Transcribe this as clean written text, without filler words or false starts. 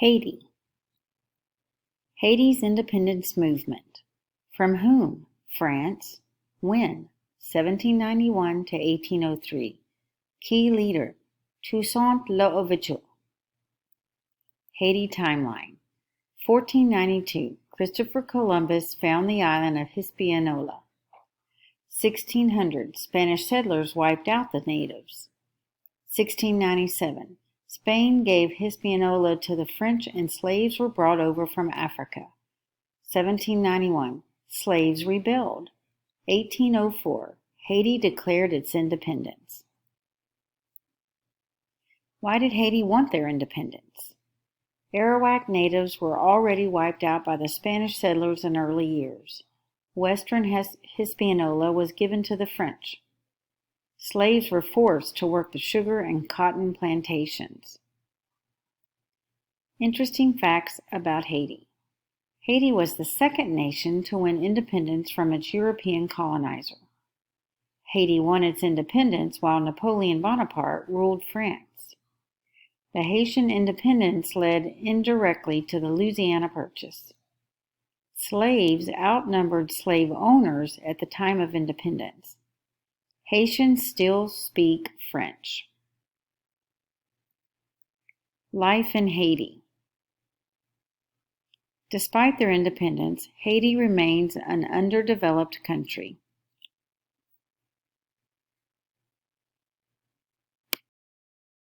Haiti. Haiti's independence movement. From whom? France. When? 1791 to 1803. Key leader, Toussaint L'Ouverture. Haiti Timeline. 1492. Christopher Columbus found the island of Hispaniola. 1600. Spanish settlers wiped out the natives. 1697. Spain gave Hispaniola to the French and slaves were brought over from Africa. 1791. Slaves rebelled. 1804. Haiti declared its independence. Why did Haiti want their independence? Arawak natives were already wiped out by the Spanish settlers in early years. Western Hispaniola was given to the French. Slaves were forced to work the sugar and cotton plantations. Interesting facts about Haiti. Haiti was the second nation to win independence from its European colonizer. Haiti won its independence while Napoleon Bonaparte ruled France. The Haitian independence led indirectly to the Louisiana Purchase. Slaves outnumbered slave owners at the time of independence. Haitians still speak French. Life in Haiti. Despite their independence, Haiti remains an underdeveloped country.